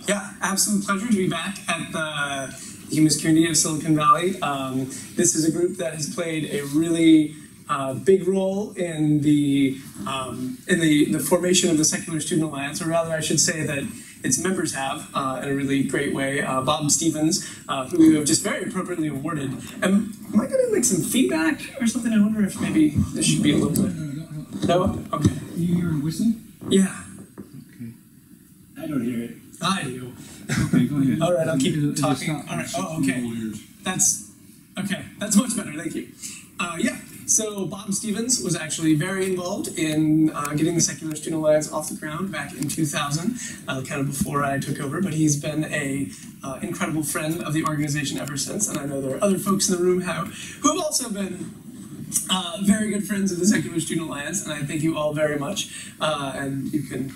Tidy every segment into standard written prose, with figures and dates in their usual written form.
Yeah, absolute pleasure to be back at the Humanist community of Silicon Valley. This is a group that has played a really big role in the formation of the Secular Student Alliance, or rather I should say that its members have in a really great way. Bob Stevens, who we have just very appropriately awarded. Am I getting like some feedback or something? I wonder if maybe this should be a little bit. No? Okay. You hear a whistling? Yeah. Okay. I don't hear it. I do. Okay, go ahead. All right, I'll keep talking. All right. Oh, okay. That's okay. That's much better. Thank you. Yeah. So Bob Stevens was actually very involved in getting the Secular Student Alliance off the ground back in 2000, kind of before I took over. But he's been a incredible friend of the organization ever since. And I know there are other folks in the room who have also been very good friends of the Secular Student Alliance, and I thank you all very much. And you can,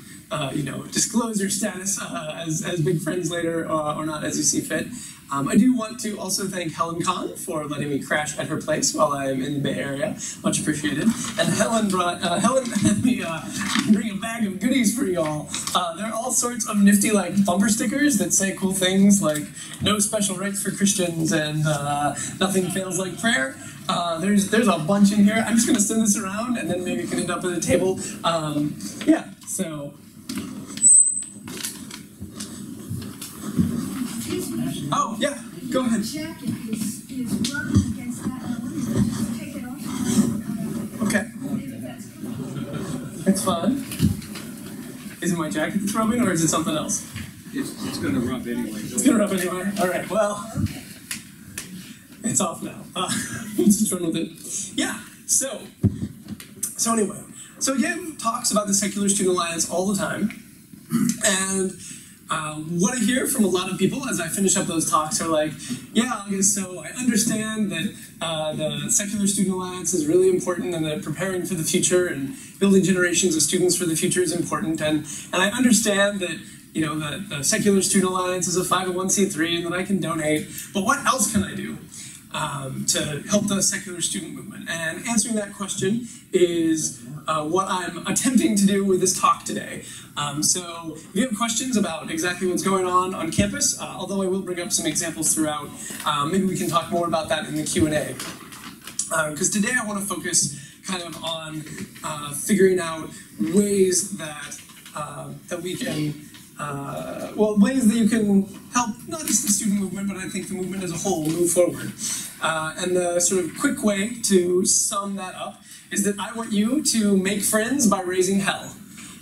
disclose your status as big friends later, or not, as you see fit. I do want to also thank Helen Kahn for letting me crash at her place while I am in the Bay Area. Much appreciated. And Helen had me bring a bag of goodies for y'all. There are all sorts of nifty like bumper stickers that say cool things like "No special rights for Christians" and "Nothing fails like prayer." There's a bunch in here. I'm just going to send this around, and then maybe you can end up at the table. Yeah, so. Oh, yeah, go ahead. Jacket is rubbing against that one. Just take it off. Okay. It's fun. Is it my jacket that's rubbing, or is it something else? It's going to rub anyway. It's going to rub anyway? All right, well, it's off now. Let's just run with it. Yeah, so anyway. So again, talks about the Secular Student Alliance all the time. And what I hear from a lot of people as I finish up those talks are like, yeah, so I understand that the Secular Student Alliance is really important and that preparing for the future and building generations of students for the future is important. And I understand that, the Secular Student Alliance is a 501c3 and that I can donate, but what else can I do to help the secular student movement? And answering that question is what I'm attempting to do with this talk today. So if you have questions about exactly what's going on campus, although I will bring up some examples throughout, maybe we can talk more about that in the Q&A. Because today I want to focus kind of on figuring out ways that we can, ways that you can help not just the student movement, but I think the movement as a whole move forward. And the sort of quick way to sum that up is that I want you to make friends by raising hell.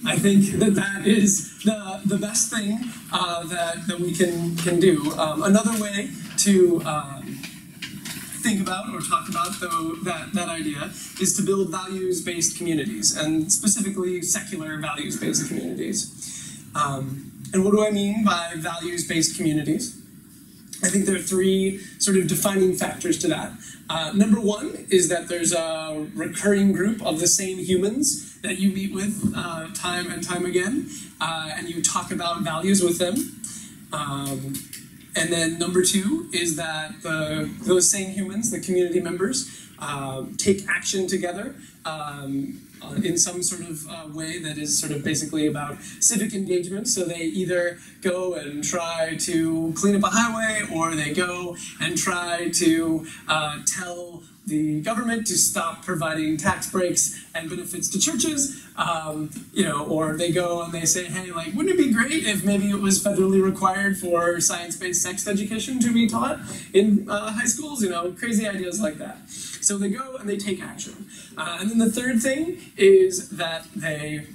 I think that is the best thing that we can do. Another way to think about or talk about that idea is to build values-based communities, and specifically secular values-based communities. And what do I mean by values-based communities? I think there are three sort of defining factors to that. Number one is that there's a recurring group of the same humans that you meet with time and time again, and you talk about values with them. And then number two is that those same humans, the community members, take action together in some sort of way that is sort of basically about civic engagement. So they either go and try to clean up a highway, or they go and try to tell the government to stop providing tax breaks and benefits to churches, or they go and they say, hey, like, wouldn't it be great if maybe it was federally required for science-based sex education to be taught in high schools, crazy ideas like that. So they go and they take action. And then the third thing is that they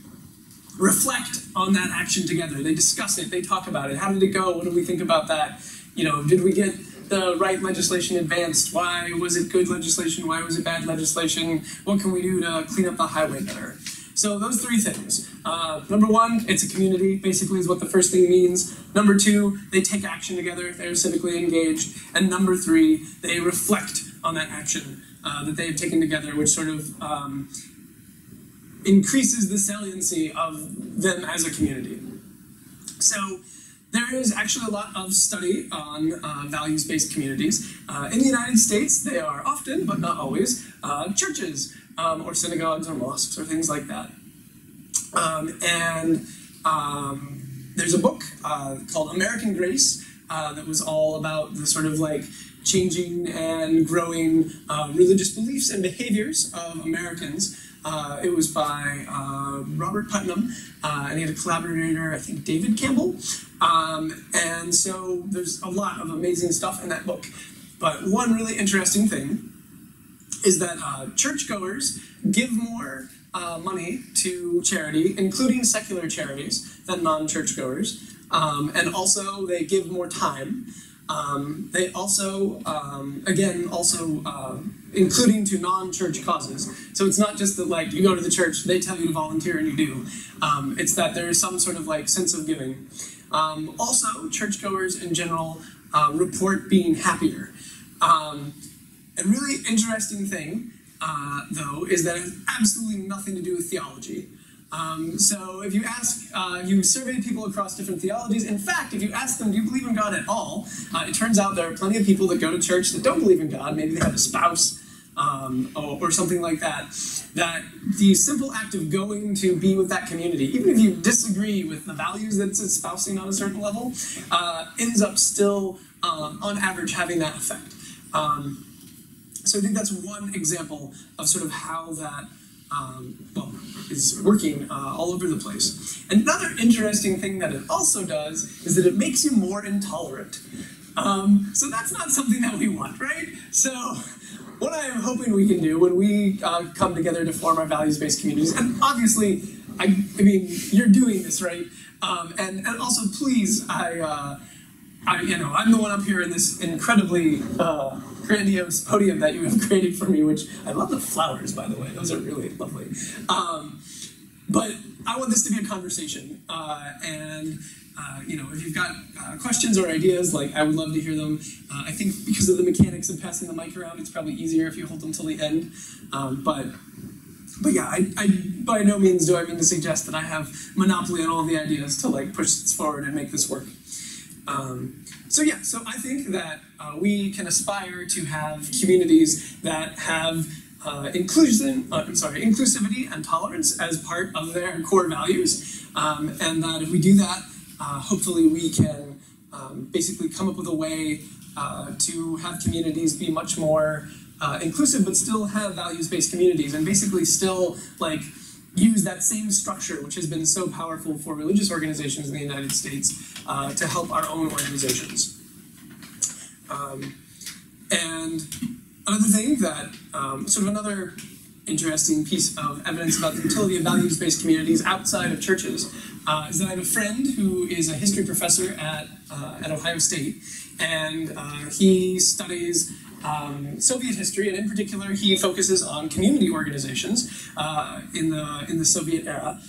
reflect on that action together. They discuss it, they talk about it. How did it go? What did we think about that? Did we get the right legislation advanced? Why was it good legislation? Why was it bad legislation? What can we do to clean up the highway better? So those three things. Number one, it's a community, basically is what the first thing means. Number two, they take action together, they're civically engaged. And number three, they reflect on that action that they have taken together, which sort of increases the saliency of them as a community. So there is actually a lot of study on values-based communities. In the United States, they are often, but not always, churches or synagogues or mosques or things like that. there's a book called American Grace that was all about the sort of like changing and growing religious beliefs and behaviors of Americans. It was by Robert Putnam, and he had a collaborator, I think David Campbell. And so there's a lot of amazing stuff in that book. But one really interesting thing is that churchgoers give more money to charity, including secular charities, than non-churchgoers. And also they give more time. They also, including to non-church causes. So it's not just that like you go to the church, they tell you to volunteer and you do. It's that there is some sort of like sense of giving. Also, churchgoers in general report being happier. A really interesting thing, though, is that it has absolutely nothing to do with theology. So if you ask, you survey people across different theologies. In fact, if you ask them, do you believe in God at all? It turns out there are plenty of people that go to church that don't believe in God. Maybe they have a spouse or something like that. That the simple act of going to be with that community, even if you disagree with the values that it's espousing on a certain level, ends up still, on average, having that effect. So I think that's one example of sort of how that is working all over the place. Another interesting thing that it also does is that it makes you more intolerant. So that's not something that we want, right? So what I am hoping we can do when we come together to form our values-based communities, and obviously, I mean, you're doing this, right? And also, please, I'm the one up here in this incredibly grandiose podium that you have created for me, which I love the flowers, by the way. Those are really lovely. But I want this to be a conversation. If you've got questions or ideas, like I would love to hear them. I think because of the mechanics of passing the mic around, it's probably easier if you hold them till the end. But yeah, I by no means do I mean to suggest that I have monopoly on all the ideas to like push this forward and make this work. So I think that we can aspire to have communities that have inclusivity and tolerance as part of their core values, and that if we do that, hopefully we can basically come up with a way to have communities be much more inclusive, but still have values-based communities, and basically still like use that same structure which has been so powerful for religious organizations in the United States to help our own organizations. And another thing that, sort of another interesting piece of evidence about the utility of values-based communities outside of churches is that I have a friend who is a history professor at Ohio State, and he studies Soviet history, and in particular, he focuses on community organizations in the Soviet era,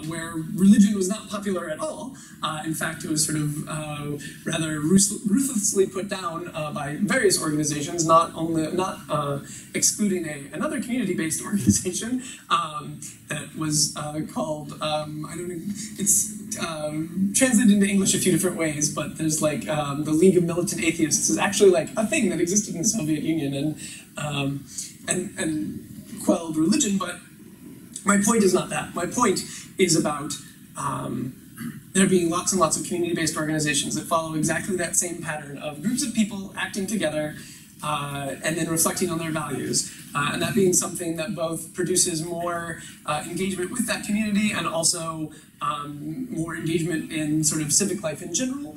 where religion was not popular at all. In fact, it was sort of rather ruthlessly put down by various organizations, not excluding another community-based organization that was called it's translated into English a few different ways, but there's like the League of Militant Atheists is actually like a thing that existed in the Soviet Union and quelled religion. But my point is not that. My point is about there being lots and lots of community-based organizations that follow exactly that same pattern of groups of people acting together and then reflecting on their values. And that being something that both produces more engagement with that community and also more engagement in sort of civic life in general,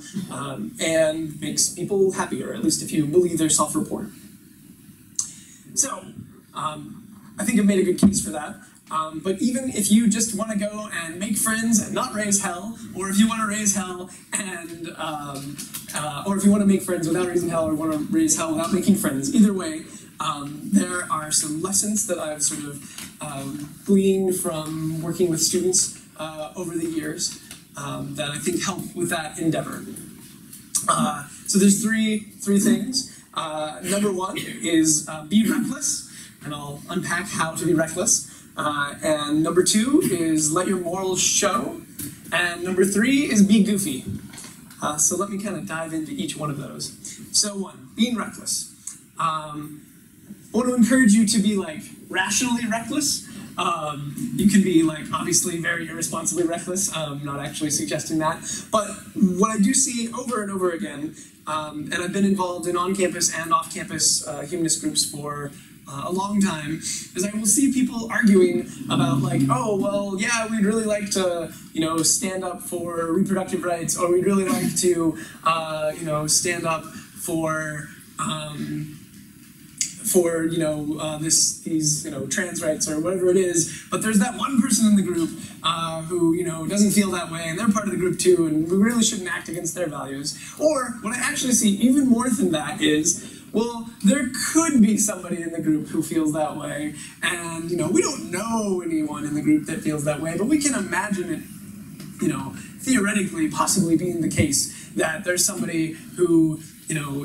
and makes people happier, at least if you believe their self-report. So, I think I've made a good case for that. But even if you just want to go and make friends and not raise hell, or if you want to raise hell and, or if you want to make friends without raising hell, or want to raise hell without making friends, either way, there are some lessons that I've sort of gleaned from working with students over the years that I think help with that endeavor. So there's three things. Number one is be reckless, and I'll unpack how to be reckless. And number two is let your morals show. And number three is be goofy. So let me kind of dive into each one of those. So one, being reckless. I want to encourage you to be like rationally reckless. You can be like obviously very irresponsibly reckless. Not actually suggesting that, but what I do see over and over again, and I've been involved in on-campus and off-campus humanist groups for a long time, is I will see people arguing about like, oh well, yeah, we'd really like to, stand up for reproductive rights, or we'd really like to, stand up for these trans rights or whatever it is, but there's that one person in the group who doesn't feel that way, and they're part of the group too, and we really shouldn't act against their values. Or what I actually see even more than that is, well, there could be somebody in the group who feels that way, and we don't know anyone in the group that feels that way, but we can imagine it, theoretically possibly being the case that there's somebody who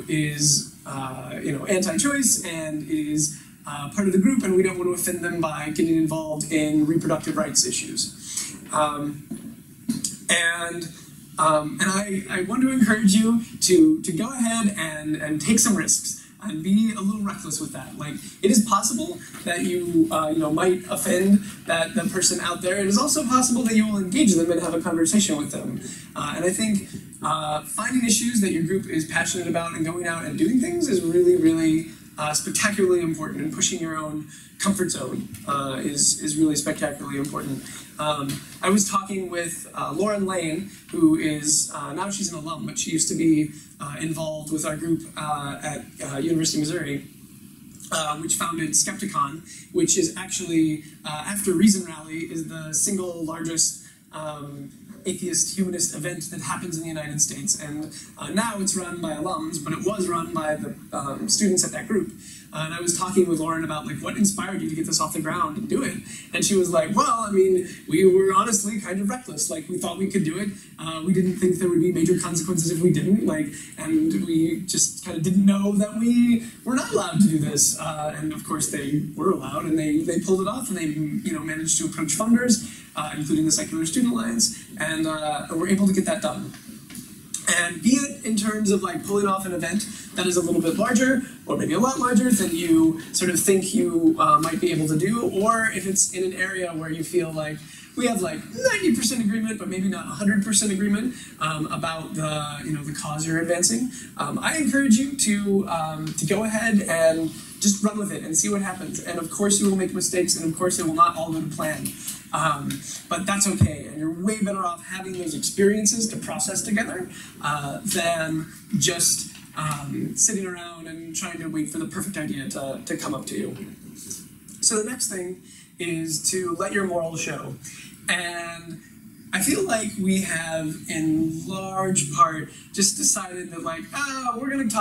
is anti-choice and is part of the group, and we don't want to offend them by getting involved in reproductive rights issues. And I want to encourage you to go ahead and take some risks and be a little reckless with that. Like, it is possible that you might offend the person out there. It is also possible that you will engage them and have a conversation with them. And I think finding issues that your group is passionate about and going out and doing things is really, really spectacularly important, and pushing your own comfort zone is really spectacularly important. I was talking with Lauren Lane, who is, now she's an alum, but she used to be involved with our group at University of Missouri, which founded Skepticon, which is actually, after Reason Rally, is the single largest atheist humanist event that happens in the United States. And now it's run by alums, but it was run by the students at that group. And I was talking with Lauren about like what inspired you to get this off the ground and do it. And she was like, well, I mean, we were honestly kind of reckless. Like, we thought we could do it. We didn't think there would be major consequences if we didn't. And we just kind of didn't know that we were not allowed to do this. And of course they were allowed, and they pulled it off, and they managed to approach funders, including the Secular Student Alliance, and were able to get that done. And be it in terms of like pulling off an event that is a little bit larger, or maybe a lot larger than you sort of think you might be able to do, or if it's in an area where you feel like we have like 90% agreement, but maybe not 100% agreement about the cause you're advancing. I encourage you to go ahead and just run with it and see what happens. And of course you will make mistakes, and of course it will not all go to plan. But that's okay, and you're way better off having those experiences to process together than just sitting around and trying to wait for the perfect idea to come up to you. So the next thing is to let your morals show. And I feel like we have, in large part, just decided that like, we're going to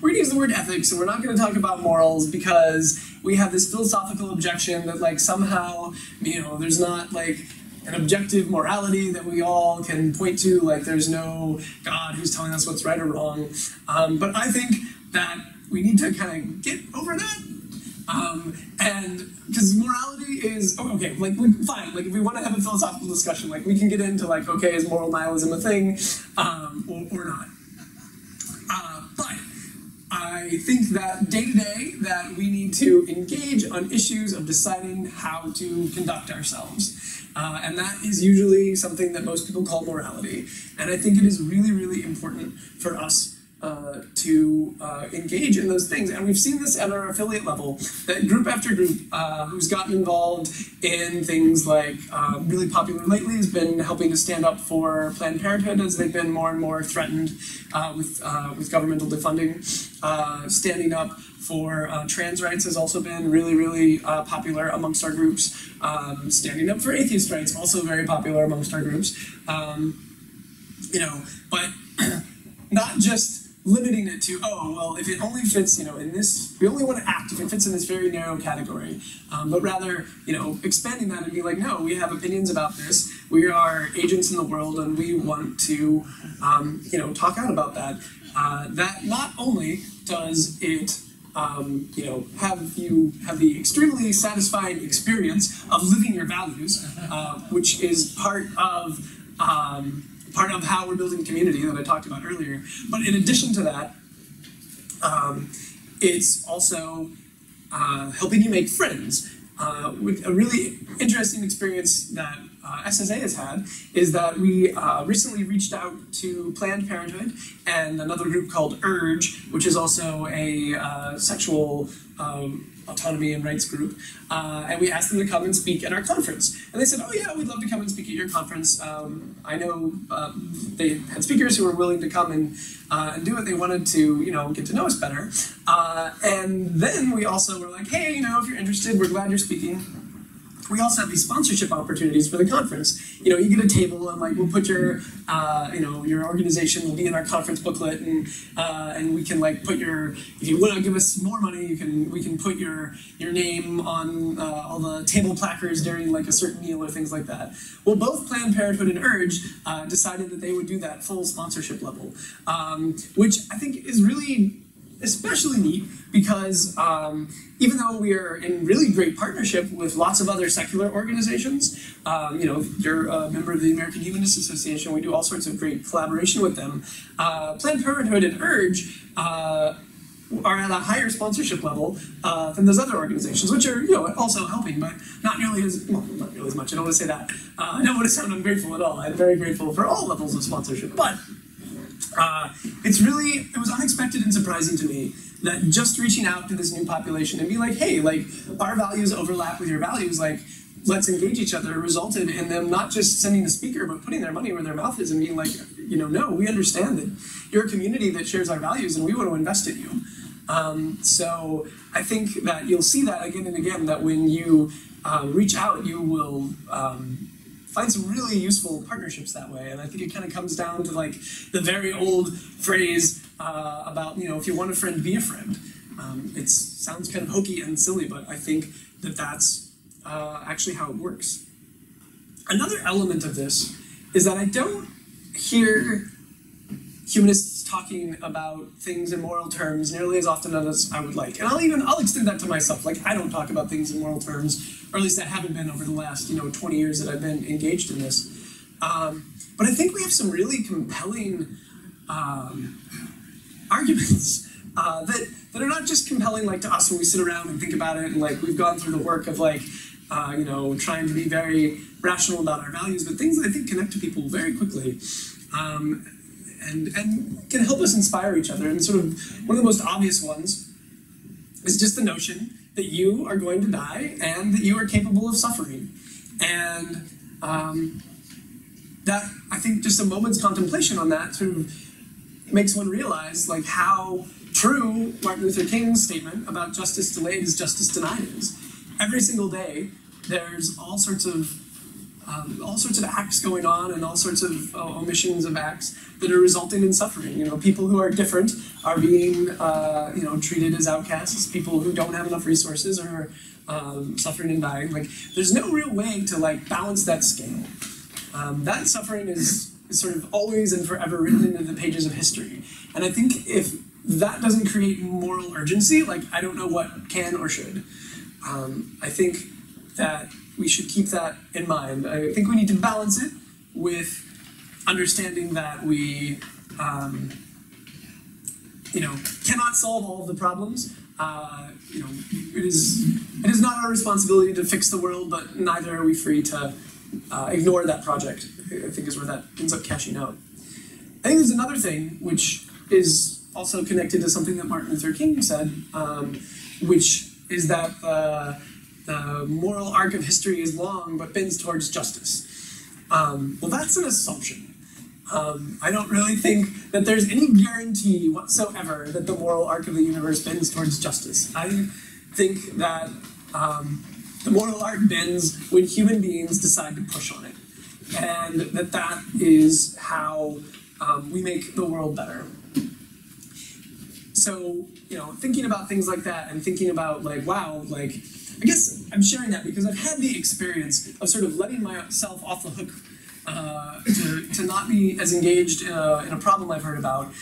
use the word ethics, and we're not going to talk about morals because we have this philosophical objection that like somehow, there's not like an objective morality that we all can point to, like there's no God who's telling us what's right or wrong. But I think that we need to kind of get over that. And because morality is okay, like fine, like if we want to have a philosophical discussion, like we can get into like, okay, is moral nihilism a thing, or not? But I think that day to day that we need to engage on issues of deciding how to conduct ourselves, and that is usually something that most people call morality. And I think it is really, really important for us to engage in those things. And we've seen this at our affiliate level, that group after group who's gotten involved in things like, really popular lately has been helping to stand up for Planned Parenthood as they've been more and more threatened with governmental defunding. Standing up for trans rights has also been really, really popular amongst our groups. Standing up for atheist rights, also very popular amongst our groups. But not just limiting it to, well, if it only fits, in this, we only want to act if it fits in this very narrow category, but rather, expanding that and be like, no, we have opinions about this, we are agents in the world, and we want to, talk out about that. That not only does it, have you have the extremely satisfying experience of living your values, which is part of how we're building community that I talked about earlier. But in addition to that, it's also helping you make friends. with a really interesting experience that SSA has had is that we recently reached out to Planned Parenthood and another group called URGE, which is also a sexual autonomy and rights group, and we asked them to come and speak at our conference. And they said, oh yeah, we'd love to come and speak at your conference. I know they had speakers who were willing to come and do it. They wanted to, get to know us better. And then we also were like, hey, if you're interested, we're glad you're speaking. We also have these sponsorship opportunities for the conference. You get a table and we'll put your, your organization will be in our conference booklet, and we can put your, if you want to give us more money, we can put your name on all the table placards during a certain meal or things like that. Well, both Planned Parenthood and URGE decided that they would do that full sponsorship level, which I think is really especially neat because even though we are in really great partnership with lots of other secular organizations, you're a member of the American Humanist Association, we do all sorts of great collaboration with them. Planned Parenthood and URGE are at a higher sponsorship level than those other organizations, which are also helping, but not nearly as much. I don't want to say that. I don't want to sound ungrateful at all. I'm very grateful for all levels of sponsorship, but it was unexpected and surprising to me that just reaching out to this new population and be like, hey, our values overlap with your values, let's engage each other, resulted in them not just sending the speaker, but putting their money where their mouth is and being like, no, we understand that you're a community that shares our values and we want to invest in you. So I think that you'll see that again and again, that when you reach out, you will find some really useful partnerships that way. And I think it kind of comes down to the very old phrase about, if you want a friend, be a friend. It sounds kind of hokey and silly, but I think that that's actually how it works. Another element of this is that I don't hear humanists talking about things in moral terms nearly as often as I would like. And I'll extend that to myself. I don't talk about things in moral terms, or at least I haven't been over the last 20 years that I've been engaged in this. But I think we have some really compelling arguments that are not just compelling to us when we sit around and think about it, and we've gone through the work of trying to be very rational about our values, but things that I think connect to people very quickly. And can help us inspire each other. And sort of one of the most obvious ones is just the notion that you are going to die and that you are capable of suffering. And that, I think just a moment's contemplation on that sort of makes one realize how true Martin Luther King's statement about justice delayed is justice denied is. Every single day, there's all sorts of acts going on and all sorts of omissions of acts that are resulting in suffering. People who are different are being, treated as outcasts. People who don't have enough resources are suffering and dying. There's no real way to balance that scale. That suffering is sort of always and forever written into the pages of history. And I think if that doesn't create moral urgency, I don't know what can or should. I think that we should keep that in mind. I think we need to balance it with understanding that we, cannot solve all of the problems. It is not our responsibility to fix the world, but neither are we free to ignore that project. I think is where that ends up cashing out. I think there's another thing which is also connected to something that Martin Luther King said, which is that the moral arc of history is long but bends towards justice. Well, that's an assumption. I don't really think that there's any guarantee whatsoever that the moral arc of the universe bends towards justice. I think that the moral arc bends when human beings decide to push on it. And that is how we make the world better. So, thinking about things like that and thinking about I guess I'm sharing that because I've had the experience of sort of letting myself off the hook to not be as engaged in a problem I've heard about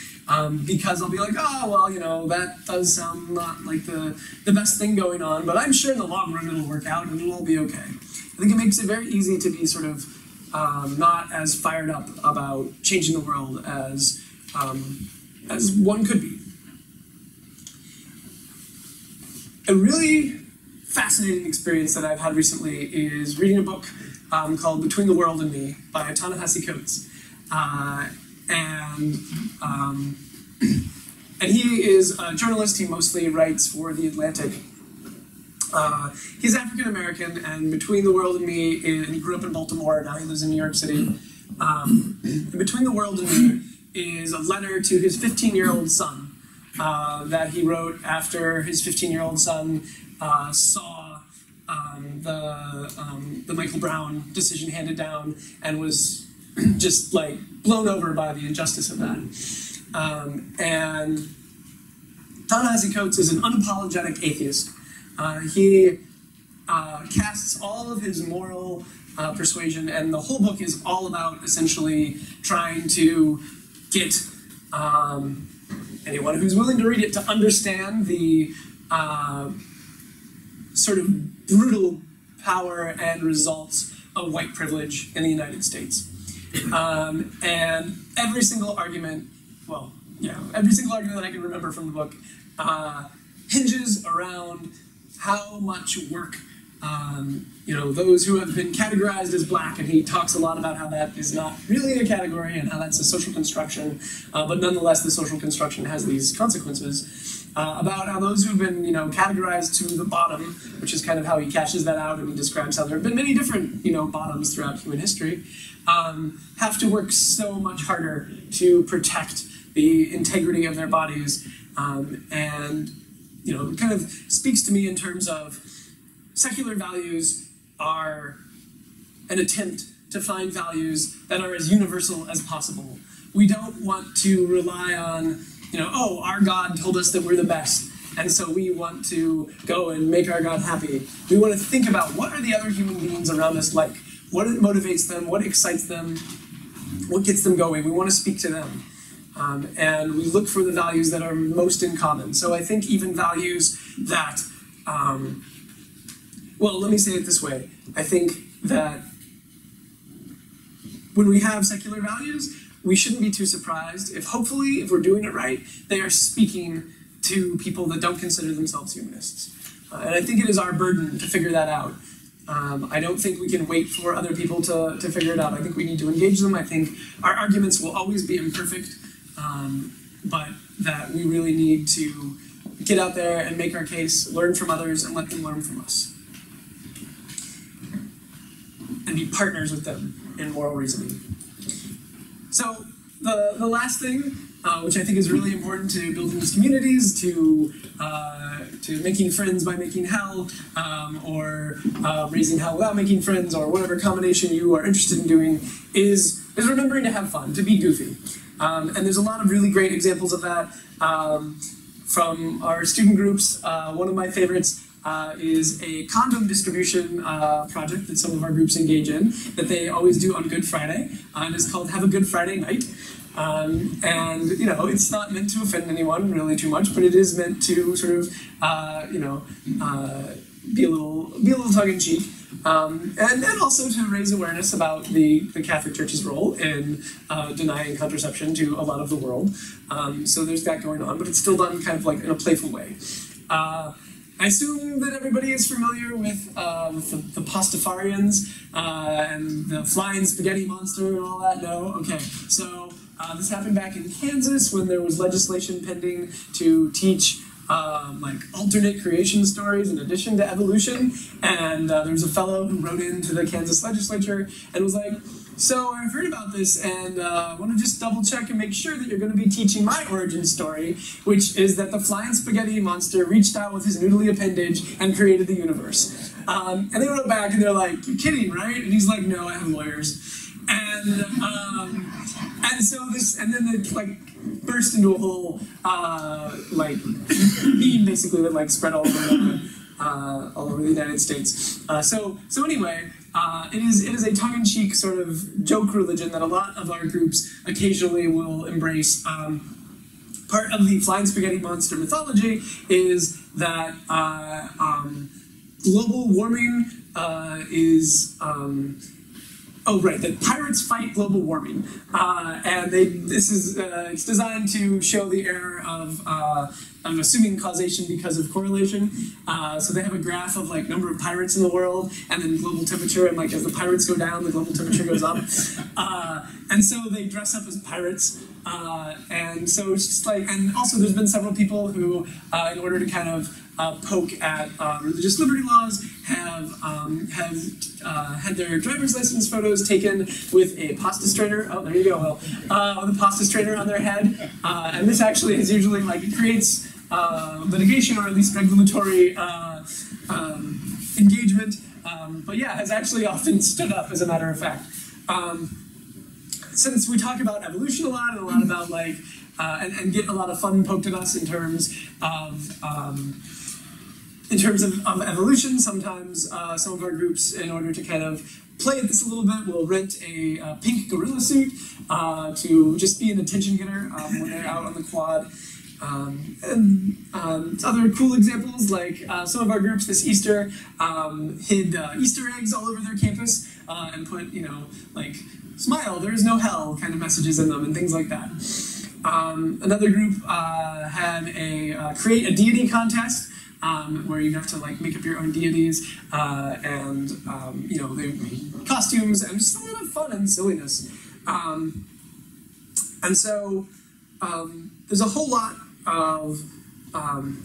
because I'll be like, oh, well, that does sound not like the best thing going on, but I'm sure in the long run it'll work out and it'll all be okay. I think it makes it very easy to be sort of not as fired up about changing the world as one could be. I really fascinating experience that I've had recently is reading a book called Between the World and Me by Ta-Nehisi Coates. And he is a journalist. He mostly writes for The Atlantic. He's African American, and Between the World and Me, he grew up in Baltimore, now he lives in New York City. And Between the World and Me is a letter to his 15-year-old son that he wrote after his 15-year-old son saw the Michael Brown decision handed down and was just like blown over by the injustice of that. And Ta-Nehisi Coates is an unapologetic atheist. He casts all of his moral persuasion, and the whole book is all about essentially trying to get anyone who's willing to read it to understand the sort of brutal power and results of white privilege in the United States. And every single argument, every single argument that I can remember from the book hinges around how much work those who have been categorized as black, and he talks a lot about how that is not really a category and how that's a social construction, but nonetheless the social construction has these consequences, about how those who've been categorized to the bottom, which is kind of how he cashes that out, and he describes how there have been many different bottoms throughout human history, have to work so much harder to protect the integrity of their bodies, and kind of speaks to me in terms of secular values are an attempt to find values that are as universal as possible. We don't want to rely on, our God told us that we're the best, and so we want to go and make our God happy. We want to think about what are the other human beings around us like, what motivates them, what excites them, what gets them going. We want to speak to them. And we look for the values that are most in common. So I think even values that, let me say it this way. I think that when we have secular values, we shouldn't be too surprised if hopefully, if we're doing it right, they are speaking to people that don't consider themselves humanists. And I think it is our burden to figure that out. I don't think we can wait for other people to figure it out. I think we need to engage them. I think our arguments will always be imperfect, but that we really need to get out there and make our case, learn from others, and let them learn from us. And be partners with them in moral reasoning. So the last thing, which I think is really important to building these communities, to making friends by making hell, or raising hell without making friends, or whatever combination you are interested in doing, is remembering to have fun, to be goofy. And there's a lot of really great examples of that from our student groups. One of my favorites is a condom distribution project that some of our groups engage in, that they always do on Good Friday, and it's called Have a Good Friday Night. And it's not meant to offend anyone really too much, but it is meant to sort of be a little tongue-in-cheek, and also to raise awareness about the Catholic Church's role in denying contraception to a lot of the world. So there's that going on, but it's still done kind of like in a playful way. I assume that everybody is familiar with the Pastafarians and the flying spaghetti monster and all that. No? Okay. So this happened back in Kansas when there was legislation pending to teach alternate creation stories in addition to evolution. And there was a fellow who wrote into the Kansas legislature and was like, so I've heard about this, and I want to just double check and make sure that you're going to be teaching my origin story, which is that the flying spaghetti monster reached out with his noodly appendage and created the universe. And they wrote back and they're like, you're kidding, right? And he's like, no, I have lawyers. And so this, and then it burst into a whole meme basically that spread all over the United States. So anyway. It is a tongue-in-cheek sort of joke religion that a lot of our groups occasionally will embrace. Part of the flying spaghetti monster mythology is that global warming is Oh, right. That pirates fight global warming, and it's designed to show the error of assuming causation because of correlation. So they have a graph of like number of pirates in the world, and then global temperature, and like as the pirates go down, the global temperature goes up. And so they dress up as pirates, and so it's just like, and also there's been several people who, in order to kind of poke at religious liberty laws, have had their driver's license photos taken with a pasta strainer. Oh, there you go, Will. With a pasta strainer on their head, and this actually is usually like it creates litigation or at least regulatory engagement. But yeah, has actually often stood up as a matter of fact. Since we talk about evolution a lot and a lot about like and get a lot of fun poked at us in terms of evolution, sometimes some of our groups, in order to kind of play at this a little bit, will rent a pink gorilla suit to just be an attention getter when they're out on the quad. Other cool examples, like some of our groups this Easter hid Easter eggs all over their campus and put, like, smile, there is no hell kind of messages in them and things like that. Another group had a create a deity contest where you have to like make up your own deities and they made costumes and just a lot of fun and silliness. And so there's a whole lot of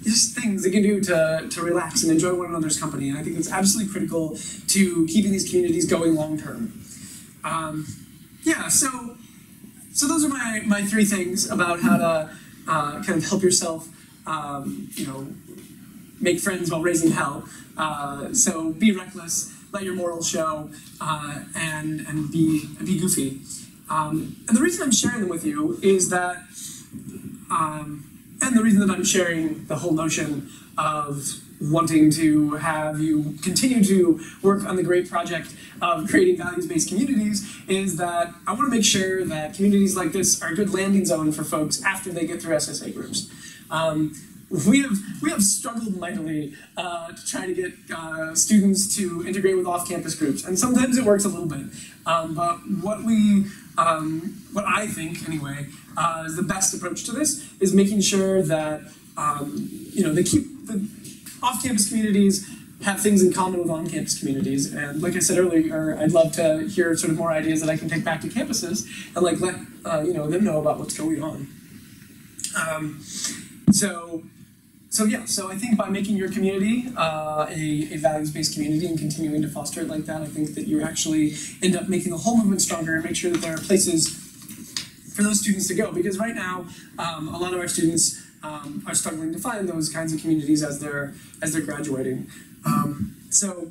just things they can do to relax and enjoy one another's company, and I think it's absolutely critical to keeping these communities going long term. So those are my three things about how to kind of help yourself, make friends while raising hell. So be reckless, let your morals show, and be goofy. And the reason I'm sharing them with you is that, and the reason that I'm sharing the whole notion of wanting to have you continue to work on the great project of creating values-based communities is that I want to make sure that communities like this are a good landing zone for folks after they get through SSA groups. We have struggled mightily to try to get students to integrate with off-campus groups, and sometimes it works a little bit. But what I think anyway is the best approach to this is making sure that they keep the off-campus communities have things in common with on-campus communities. And like I said earlier, I'd love to hear sort of more ideas that I can take back to campuses and like let them know about what's going on. So I think by making your community a values-based community and continuing to foster it like that, I think that you actually end up making the whole movement stronger and make sure that there are places for those students to go. Because right now, a lot of our students are struggling to find those kinds of communities as they're graduating. So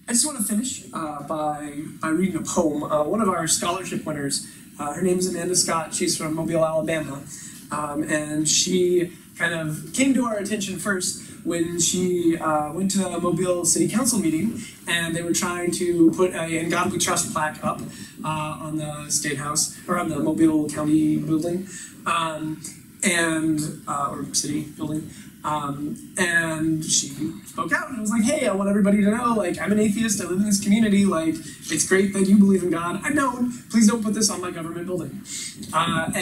I just want to finish by reading a poem. One of our scholarship winners, her name is Amanda Scott. She's from Mobile, Alabama, and she kind of came to our attention first when she went to the Mobile City Council meeting, and they were trying to put a "In God We Trust" plaque up on the State House, or on the Mobile County building, or city building. And she spoke out and was like, hey, I want everybody to know, like, I'm an atheist, I live in this community, like, it's great that you believe in God, I don't, please don't put this on my government building. She got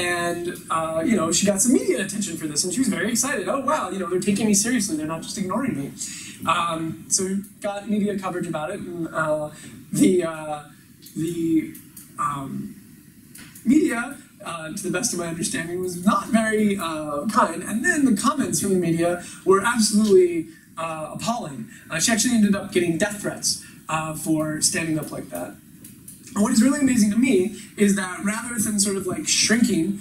some media attention for this, and she was very excited. Oh, wow, they're taking me seriously, they're not just ignoring me. So we got media coverage about it, and the media, to the best of my understanding, was not very kind. And then the comments from the media were absolutely appalling. She actually ended up getting death threats for standing up like that. And what is really amazing to me is that rather than sort of like shrinking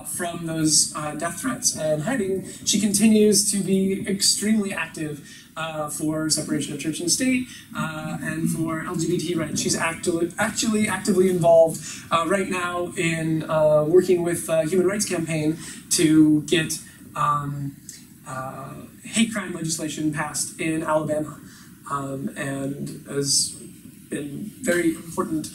from those death threats and hiding, she continues to be extremely active for separation of church and state and for LGBT rights. She's actually actively involved right now in working with Human Rights Campaign to get hate crime legislation passed in Alabama, and has been very important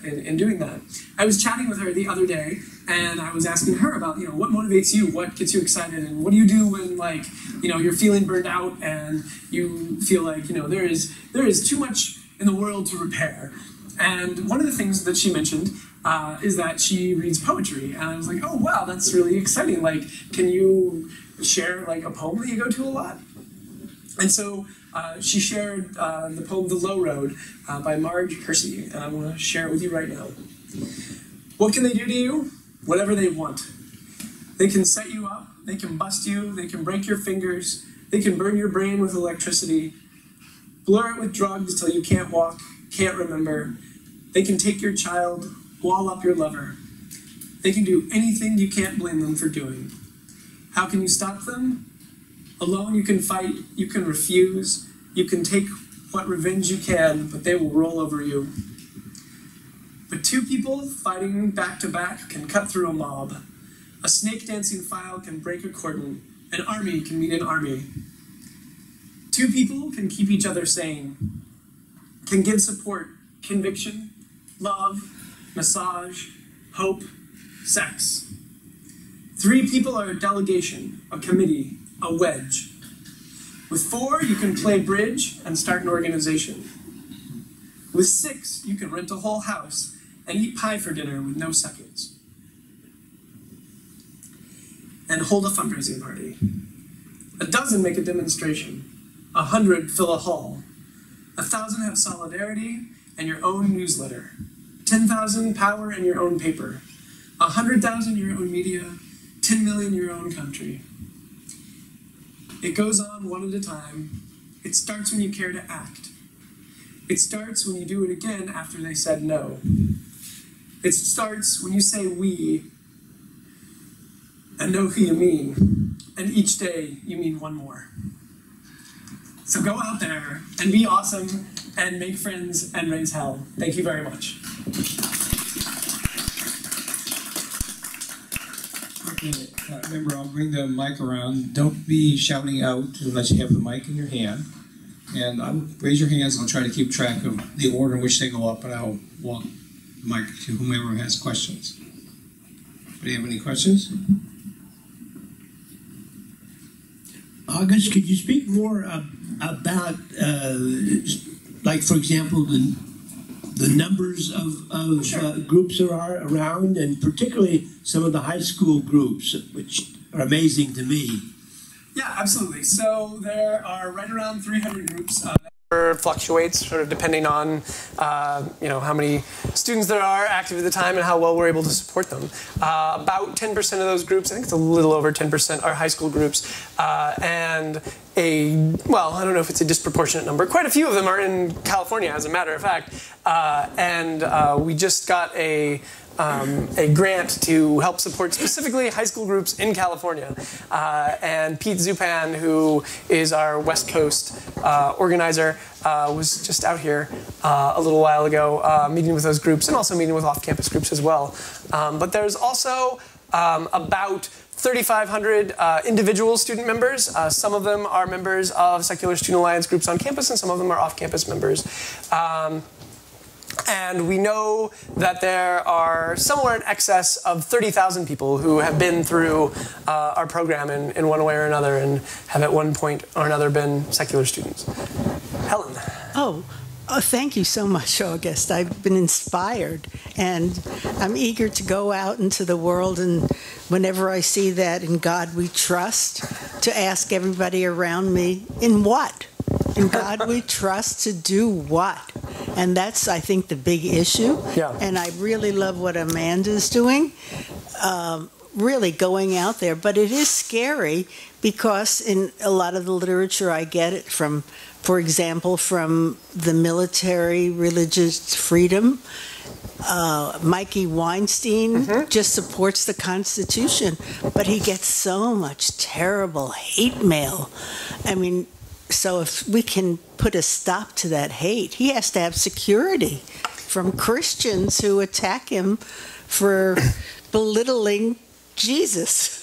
in doing that. I was chatting with her the other day, and I was asking her about, what motivates you, what gets you excited, and what do you do when, like, you're feeling burned out and you feel like, there is too much in the world to repair. And one of the things that she mentioned is that she reads poetry. And I was like, oh, wow, that's really exciting. Like, can you share like a poem that you go to a lot? And so she shared the poem The Low Road by Marge Kersey, and I want to share it with you right now. What can they do to you? Whatever they want. They can set you up, they can bust you, they can break your fingers, they can burn your brain with electricity, blur it with drugs till you can't walk, can't remember. They can take your child, wall up your lover. They can do anything you can't blame them for doing. How can you stop them? Alone you can fight, you can refuse, you can take what revenge you can, but they will roll over you. But two people fighting back to back can cut through a mob. A snake dancing file can break a cordon. An army can meet an army. Two people can keep each other sane, can give support, conviction, love, massage, hope, sex. Three people are a delegation, a committee, a wedge. With four, you can play bridge and start an organization. With six, you can rent a whole house and eat pie for dinner with no seconds. And hold a fundraising party. A dozen make a demonstration. 100 fill a hall. 1,000 have solidarity and your own newsletter. 10,000 power in your own paper. 100,000 your own media. 10 million your own country. It goes on one at a time. It starts when you care to act. It starts when you do it again after they said no. It starts when you say we and know who you mean. And each day you mean one more. So go out there and be awesome and make friends and raise hell. Thank you very much. Okay, remember, I'll bring the mic around. Don't be shouting out unless you have the mic in your hand. And I'll raise your hands and I'll try to keep track of the order in which they go up, and I'll walk the mic to whomever has questions. Do you have any questions? August, could you speak more about, like, for example, the numbers of Sure. groups there are around, and particularly some of the high school groups, which are amazing to me? Yeah, absolutely. So there are right around 300 groups. Fluctuates sort of depending on how many students there are active at the time and how well we're able to support them. About 10% of those groups, I think it's a little over 10%, are high school groups, and I don't know if it's a disproportionate number. Quite a few of them are in California, as a matter of fact, and we just got a grant to help support specifically high school groups in California. And Pete Zupan, who is our West Coast organizer, was just out here a little while ago meeting with those groups and also meeting with off-campus groups as well. But there's also about 3,500 individual student members. Some of them are members of Secular Student Alliance groups on campus, and some of them are off-campus members. And we know that there are somewhere in excess of 30,000 people who have been through our program in one way or another and have at one point or another been secular students. Helen. Oh, thank you so much, August. I've been inspired, and I'm eager to go out into the world, and whenever I see that "In God We Trust," to ask everybody around me, in what? In God we trust to do what? And that's, I think, the big issue. Yeah. And I really love what Amanda's doing, really going out there. But it is scary because in a lot of the literature I get it from, for example, from the military religious freedom. Mikey Weinstein just supports the Constitution, but he gets so much terrible hate mail. I mean, so if we can put a stop to that hate, he has to have security from Christians who attack him for belittling Jesus,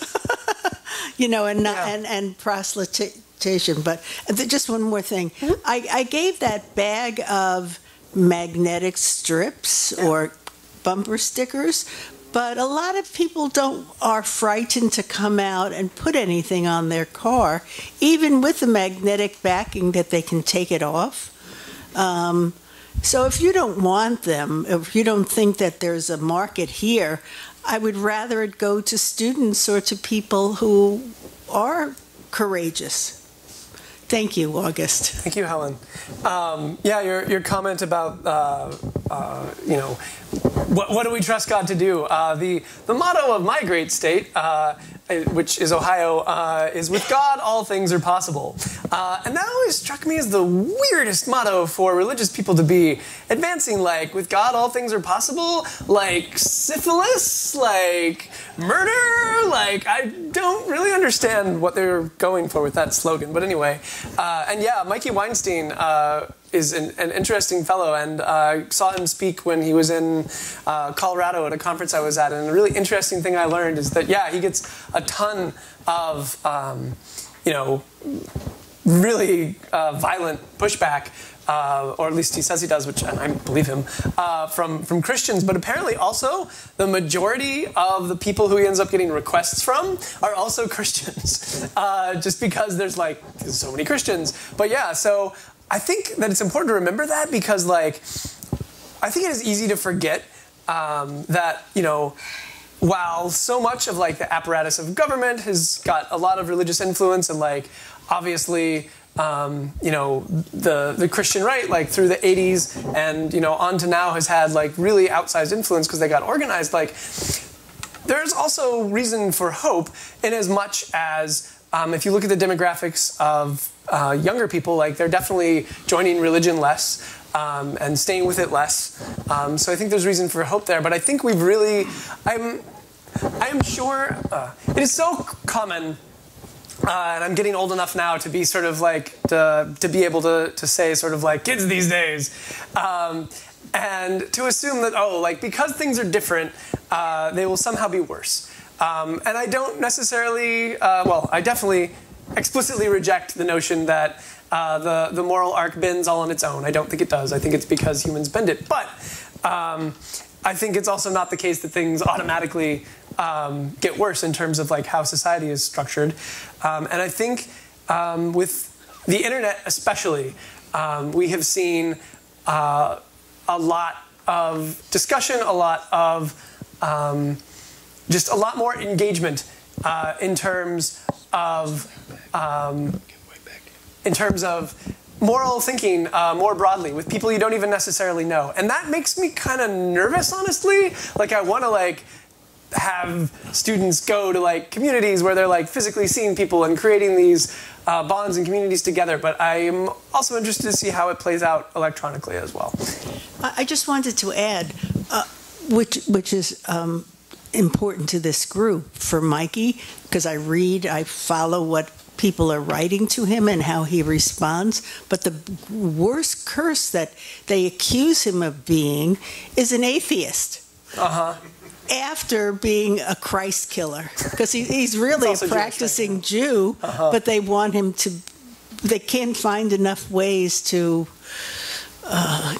and proselytization. But just one more thing. I gave that bag of magnetic strips or bumper stickers, but a lot of people are frightened to come out and put anything on their car, even with the magnetic backing that they can take it off. So if you don't want them, if you don't think that there's a market here, I would rather it go to students or to people who are courageous. Thank you, August. Thank you, Helen. Yeah, your comment about you know, what do we trust God to do? The motto of my great state, which is Ohio, is with God all things are possible. And that always struck me as the weirdest motto for religious people to be advancing, like, with God all things are possible? Like syphilis? Like murder? Like, I don't really understand what they're going for with that slogan. But anyway, and yeah, Mikey Weinstein is an interesting fellow, and I saw him speak when he was in Colorado at a conference I was at, and a really interesting thing I learned is that, yeah, he gets a ton of, you know, really violent pushback, or at least he says he does, which, and I believe him, from Christians, but apparently also the majority of the people who he ends up getting requests from are also Christians, just because there's so many Christians. But yeah, so I think that it's important to remember that, because, like, I think it is easy to forget that, you know, while so much of, like, the apparatus of government has got a lot of religious influence, and, like, obviously, you know, the Christian right, like, through the 80s and, you know, on to now has had, like, really outsized influence because they got organized, like, there's also reason for hope in as much as if you look at the demographics of younger people, like, they're definitely joining religion less and staying with it less. So I think there's reason for hope there. But I think we've really, I am sure it is so common, and I'm getting old enough now to be sort of like, to be able to say sort of like kids these days. And to assume that, oh, like, because things are different, they will somehow be worse. And I don't necessarily, well, I definitely explicitly reject the notion that the moral arc bends all on its own. I don't think it does. I think it's because humans bend it. But I think it's also not the case that things automatically get worse in terms of, like, how society is structured. And I think with the internet especially, we have seen a lot of discussion, a lot of just a lot more engagement in terms of moral thinking more broadly with people you don't even necessarily know, and that makes me kind of nervous, honestly. Like, I want to, like, have students go to, like, communities where they're, like, physically seeing people and creating these bonds and communities together, but I'm also interested to see how it plays out electronically as well. I just wanted to add, which is important to this group for Mikey, because I follow what people are writing to him and how he responds. But the worst curse that they accuse him of being is an atheist. After being a Christ killer, because he's really a practicing Jew, but they want him to. They can't find enough ways to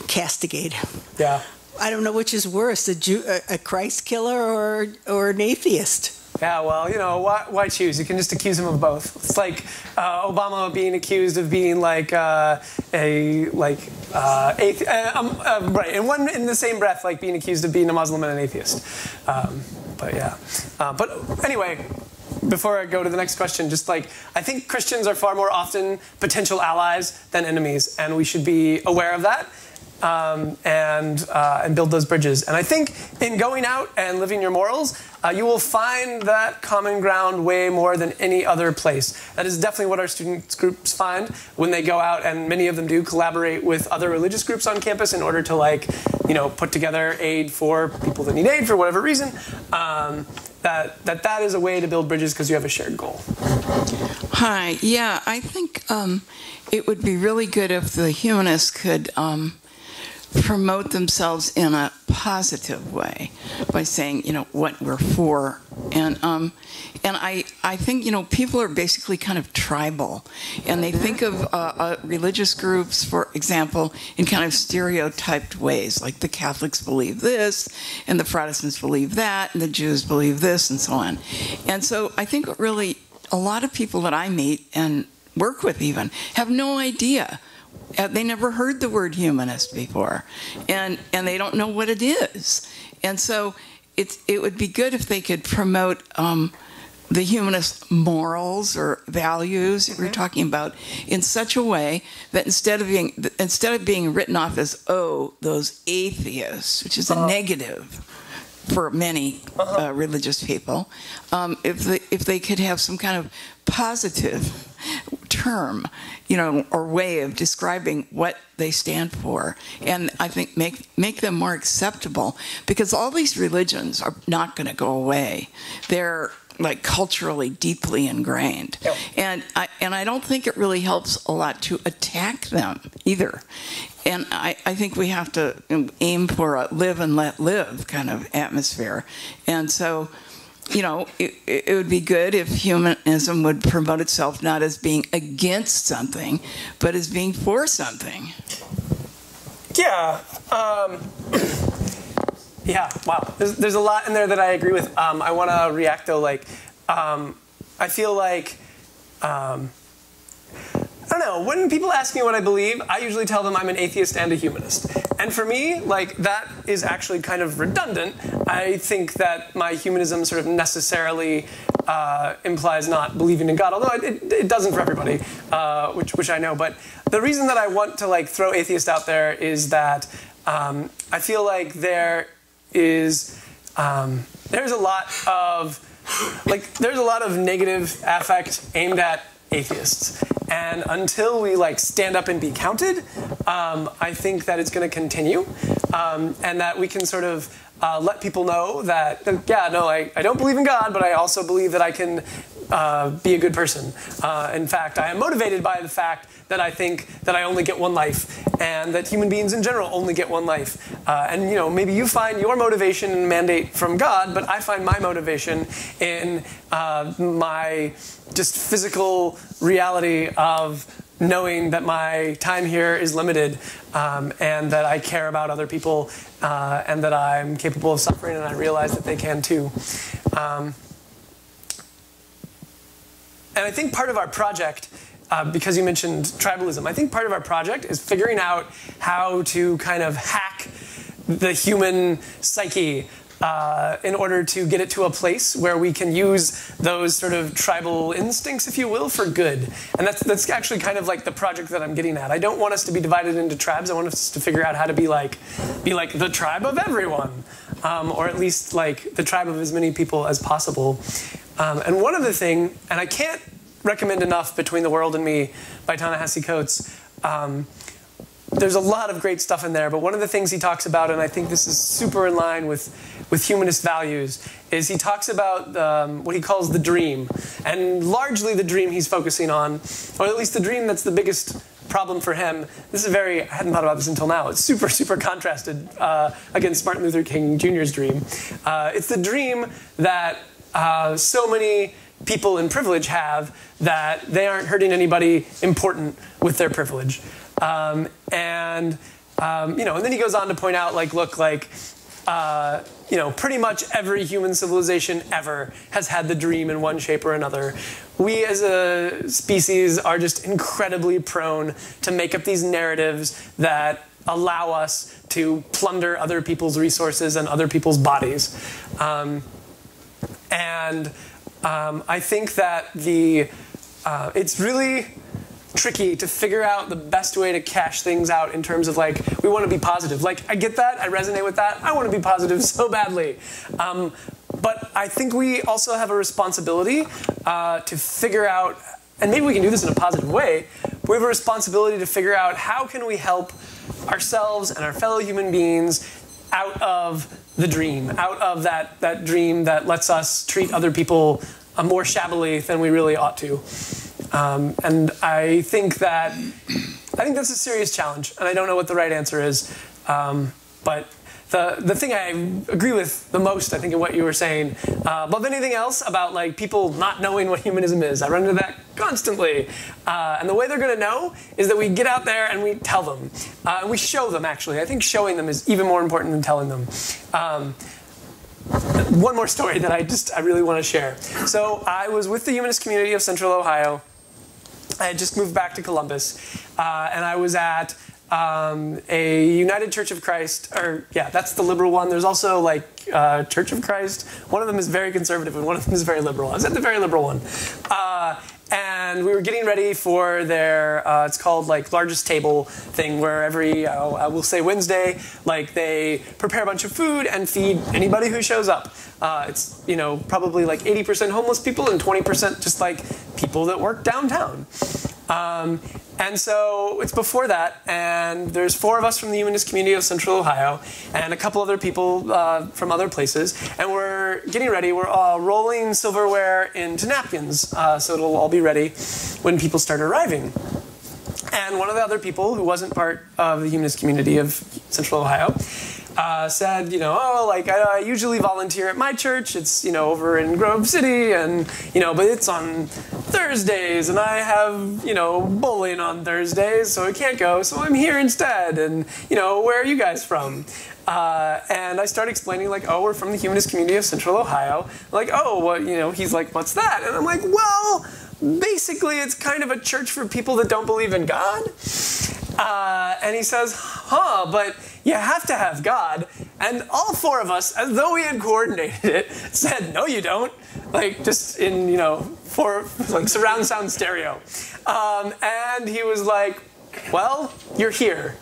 castigate him. Yeah. I don't know which is worse, a Christ killer or an atheist. Yeah, well, you know, why choose? You can just accuse him of both. It's like Obama being accused of being like atheist, right? And in the same breath, like being accused of being a Muslim and an atheist. But yeah. But anyway, before I go to the next question, just like, I think Christians are far more often potential allies than enemies, and we should be aware of that. And build those bridges. And I think in going out and living your morals, you will find that common ground way more than any other place. That is definitely what our student groups find when they go out, and many of them do collaborate with other religious groups on campus in order to, like, you know, put together aid for people that need aid for whatever reason. That is a way to build bridges because you have a shared goal. Hi. Yeah, I think it would be really good if the humanists could promote themselves in a positive way by saying, you know, what we're for. And I think, you know, people are basically kind of tribal, and they think of religious groups, for example, in kind of stereotyped ways, like the Catholics believe this, and the Protestants believe that, and the Jews believe this, and so on. And so I think really a lot of people that I meet and work with even have no idea they never heard the word humanist before, and they don't know what it is. And so it would be good if they could promote the humanist morals or values that we're talking about in such a way that instead of being written off as, oh, those atheists, which is a negative for many religious people, if they could have some kind of positive term, or way of describing what they stand for, and I think make them more acceptable, because all these religions are not going to go away. They're like culturally deeply ingrained. Yep. And I don't think it really helps a lot to attack them either. And I think we have to aim for a live and let live kind of atmosphere. And so, it would be good if humanism would promote itself not as being against something, but as being for something. Yeah. Yeah, wow. There's a lot in there that I agree with. I want to react, though. I feel like, I don't know, when people ask me what I believe, I usually tell them I'm an atheist and a humanist. And for me, that is actually kind of redundant. I think that my humanism sort of necessarily implies not believing in God, although it doesn't for everybody, which I know. But the reason that I want to throw atheist out there is that I feel like there's a lot of negative affect aimed at atheists, and until we stand up and be counted, I think that it's going to continue, and that we can sort of let people know that I don't believe in God, but I also believe that I can be a good person. In fact, I am motivated by the fact that I think that I only get one life, and that human beings in general only get one life. And maybe you find your motivation and mandate from God, but I find my motivation in my just physical reality of knowing that my time here is limited, and that I care about other people, and that I'm capable of suffering, and I realize that they can too. And I think part of our project, because you mentioned tribalism, I think part of our project is figuring out how to kind of hack the human psyche in order to get it to a place where we can use those sort of tribal instincts, if you will, for good. And that's actually kind of the project that I'm getting at. I don't want us to be divided into tribes. I want us to figure out how to be like the tribe of everyone, or at least the tribe of as many people as possible. And one other thing, and I can't recommend enough Between the World and Me by Ta-Nehisi Coates. There's a lot of great stuff in there, but one of the things he talks about, and I think this is super in line with humanist values, is he talks about what he calls the dream. And largely the dream he's focusing on, or at least the dream that's the biggest problem for him. This is I hadn't thought about this until now. It's super, super contrasted against Martin Luther King Jr.'s dream. It's the dream that so many people in privilege have, that they aren't hurting anybody important with their privilege. And then he goes on to point out, pretty much every human civilization ever has had the dream in one shape or another. We as a species are just incredibly prone to make up these narratives that allow us to plunder other people's resources and other people's bodies. I think that it's really tricky to figure out the best way to cash things out in terms of we want to be positive. I get that, I resonate with that, I want to be positive so badly. But I think we also have a responsibility to figure out, and maybe we can do this in a positive way, we have a responsibility to figure out how can we help ourselves and our fellow human beings out of the dream, out of that dream that lets us treat other people more shabbily than we really ought to. And I think that's a serious challenge, and I don't know what the right answer is. But the thing I agree with the most, I think, in what you were saying, above anything else, about people not knowing what humanism is. I run into that constantly. And the way they're going to know is that we get out there and we tell them. And we show them, actually. I think showing them is even more important than telling them. One more story that I really want to share. So I was with the humanist community of Central Ohio I had just moved back to Columbus, and I was at a United Church of Christ, or yeah, that's the liberal one. There's also like Church of Christ. One of them is very conservative, and one of them is very liberal. I was at the very liberal one. And we were getting ready for their, it's called like largest table thing, where every, I will say Wednesday, like they prepare a bunch of food and feed anybody who shows up. It's, you know, probably like 80% homeless people and 20% just like people that work downtown. And so it's before that, and there's 4 of us from the Humanist community of Central Ohio, and a couple other people from other places, and we're getting ready. We're rolling silverware into napkins, so it'll all be ready when people start arriving. And one of the other people who wasn't part of the Humanist community of Central Ohio said, you know, oh, like I usually volunteer at my church. It's, you know, over in Grove City, and, you know, but it's on Thursdays, and I have, you know, bowling on Thursdays, so I can't go, so I'm here instead. And, you know, where are you guys from? And I started explaining, like, oh, we're from the Humanist community of Central Ohio. Like, oh, well, you know, he's like, what's that? And I'm like, well, basically, it's kind of a church for people that don't believe in God. And he says, huh, but you have to have God. And all 4 of us, as though we had coordinated it, said, no, you don't. Like, just in, you know, for like surround sound stereo. And he was like, well, you're here.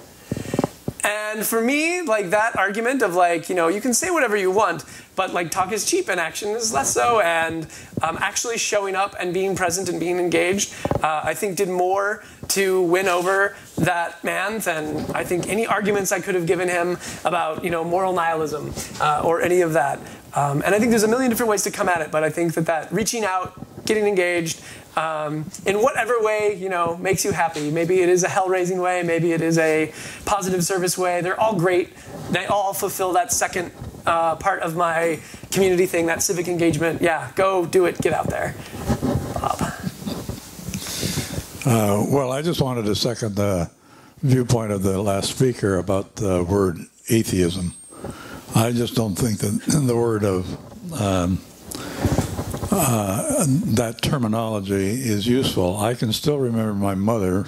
And for me, like that argument of like, you know, you can say whatever you want, but like talk is cheap and action is less so. And actually showing up and being present and being engaged, I think did more to win over that man than I think any arguments I could have given him about, you know, moral nihilism or any of that. And I think there's a million different ways to come at it, but I think that reaching out, getting engaged, in whatever way, you know, makes you happy. Maybe it is a hell-raising way. Maybe it is a positive service way. They're all great. They all fulfill that second part of my community thing, that civic engagement. Yeah, go do it. Get out there. Bob. Well, I just wanted to second the viewpoint of the last speaker about the word atheism. I just don't think that the word of that terminology is useful. I can still remember my mother,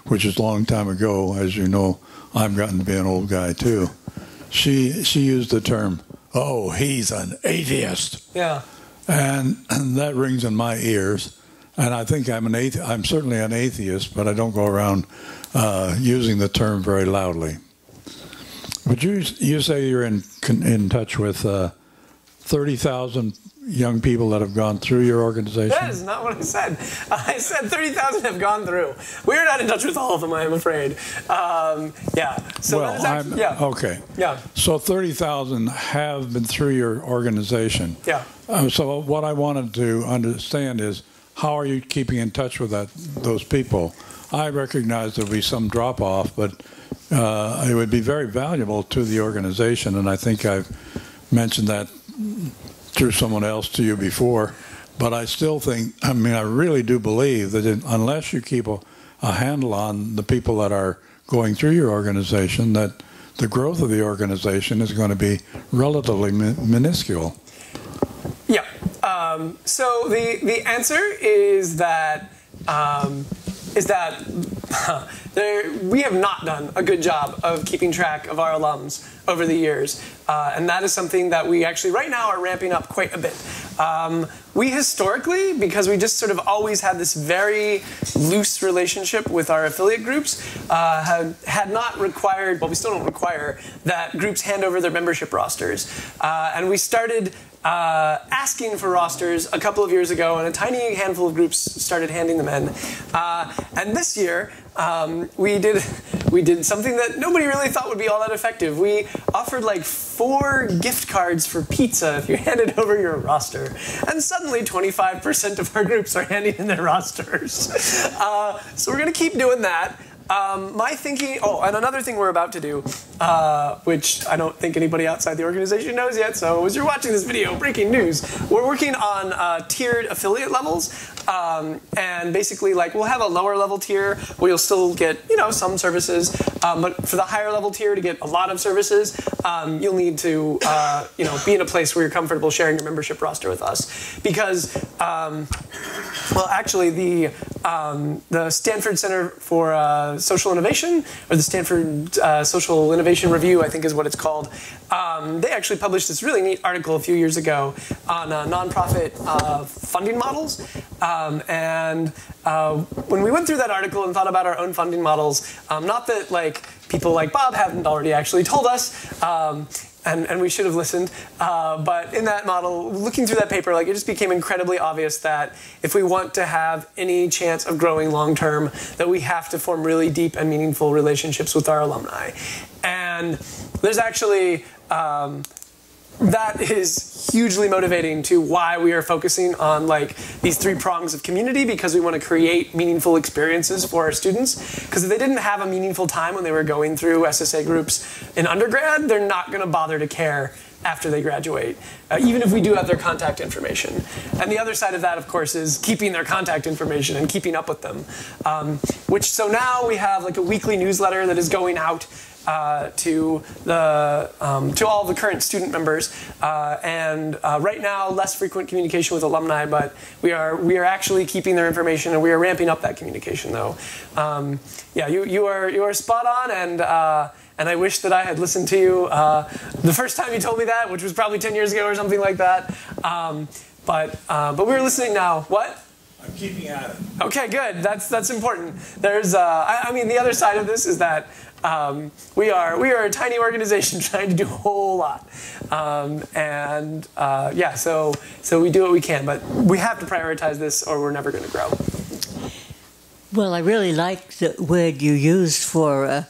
which is a long time ago. As you know, I've gotten to be an old guy too. She used the term, "Oh, he's an atheist." Yeah. And that rings in my ears. And I think I'm certainly an atheist, but I don't go around using the term very loudly. Would you say you're in touch with 30,000 young people that have gone through your organization? That is not what I said. I said 30,000 have gone through. We're not in touch with all of them, I am afraid. Yeah. So well, actually, yeah. Okay. Yeah. So 30,000 have been through your organization. Yeah. So what I wanted to understand is, how are you keeping in touch with those people? I recognize there'll be some drop-off, but it would be very valuable to the organization, and I think I've mentioned that through someone else to you before. But I still think, I mean, I really do believe that unless you keep a handle on the people that are going through your organization, that the growth of the organization is going to be relatively minuscule. Yeah. So the answer is that we have not done a good job of keeping track of our alums over the years. And that is something that we actually right now are ramping up quite a bit. We historically, because we just sort of always had this very loose relationship with our affiliate groups, had not required, well, we still don't require that groups hand over their membership rosters. And we started asking for rosters a couple of years ago, and a tiny handful of groups started handing them in. And this year, we did something that nobody really thought would be all that effective. We offered like 4 gift cards for pizza if you handed over your roster. And suddenly 25% of our groups are handing in their rosters. So we're going to keep doing that. my thinking. Oh, and another thing we're about to do, which I don't think anybody outside the organization knows yet. So as you're watching this video, breaking news, we're working on tiered affiliate levels, and basically, like, we'll have a lower level tier where you'll still get, some services, but for the higher level tier to get a lot of services, you'll need to, be in a place where you're comfortable sharing your membership roster with us, because, well, actually, the Stanford Center for Social Innovation, or the Stanford Social Innovation Review, I think is what it's called, they actually published this really neat article a few years ago on nonprofit funding models. And when we went through that article and thought about our own funding models, not that people like Bob haven't already actually told us, and we should have listened, but in that model, looking through that paper, it just became incredibly obvious that if we want to have any chance of growing long term, that we have to form really deep and meaningful relationships with our alumni. And there's actually that is hugely motivating to why we are focusing on these three prongs of community, because we want to create meaningful experiences for our students. Because if they didn't have a meaningful time when they were going through SSA groups in undergrad, they're not going to bother to care after they graduate, even if we do have their contact information. And the other side of that, of course, is keeping their contact information and keeping up with them. So now we have a weekly newsletter that is going out to all the current student members, and right now less frequent communication with alumni, but we are actually keeping their information, and we are ramping up that communication though. You are spot on, and I wish that I had listened to you the first time you told me that, which was probably 10 years ago or something like that. But we're listening now. What? I'm keeping at it. Okay, good. That's important. There's the other side of this is that we are a tiny organization trying to do a whole lot, so we do what we can, but we have to prioritize this, or we're never going to grow. Well, I really like the word you used for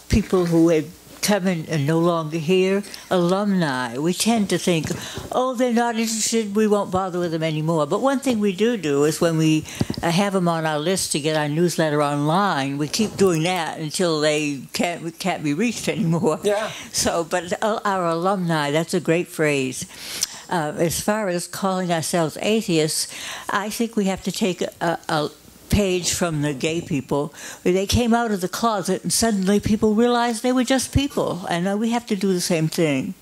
people who had come in and no longer here, alumni. We tend to think, oh, they're not interested, we won't bother with them anymore. But one thing we do is when we have them on our list to get our newsletter online, we keep doing that until they can't be reached anymore. Yeah. So, but our alumni, that's a great phrase. As far as calling ourselves atheists, I think we have to take a page from the gay people, where they came out of the closet and suddenly people realized they were just people, and we have to do the same thing.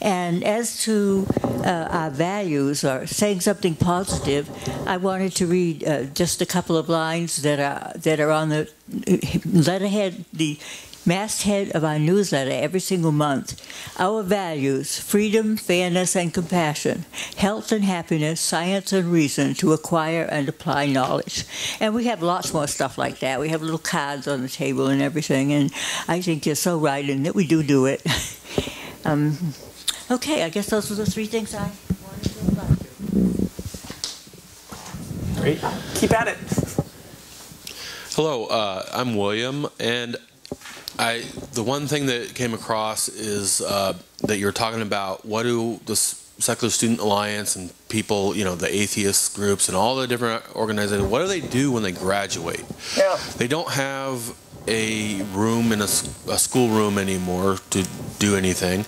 And as to our values, or saying something positive, I wanted to read just a couple of lines that are on the letterhead, the masthead of our newsletter every single month. Our values: freedom, fairness, and compassion, health and happiness, science and reason to acquire and apply knowledge. And we have lots more stuff like that. We have little cards on the table and everything, and I think you're so right in that we do it. Okay, I guess those are the three things I wanted to about you. Great. Keep at it. Hello, I'm William, and the one thing that came across is that you're talking about what do the Secular Student Alliance and people, the atheist groups and all the different organizations, what do they do when they graduate? Yeah. They don't have a room in a school room anymore to do anything.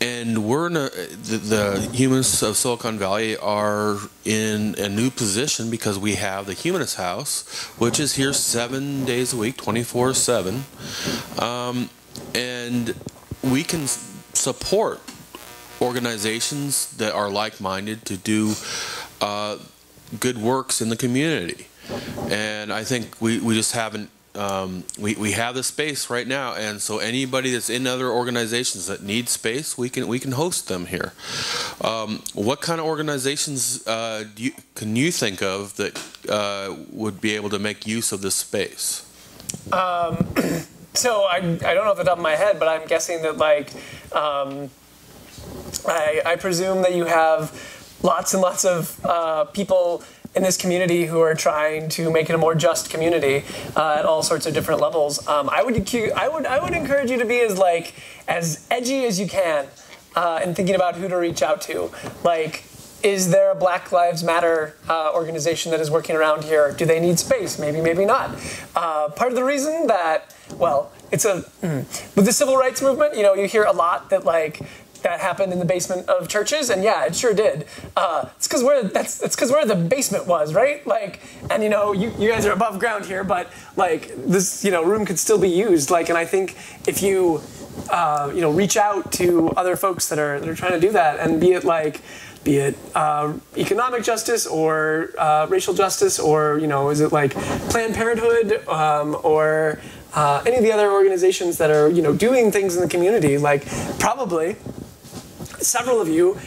And we're in the Humanists of Silicon Valley are in a new position because we have the Humanist House, which is here 7 days a week, 24/7, and we can support organizations that are like-minded to do good works in the community. And I think we just haven't. We have the space right now, and so anybody that's in other organizations that need space, we can host them here. What kind of organizations can you think of that would be able to make use of this space? So I don't know off the top of my head, but I'm guessing that I presume that you have lots and lots of people in this community who are trying to make it a more just community at all sorts of different levels. I would encourage you to be as edgy as you can in thinking about who to reach out to. is there a Black Lives Matter organization that is working around here? Do they need space? Maybe, maybe not. Part of the reason that, well, it's with the civil rights movement, you know, you hear a lot that that happened in the basement of churches, and yeah, it sure did. It's because where the basement was, right? And you know, you guys are above ground here, but this, you know, room could still be used. And I think if you you know, reach out to other folks that are trying to do that, and be it economic justice or racial justice, or, you know, is it Planned Parenthood or any of the other organizations that are, you know, doing things in the community, probably several of you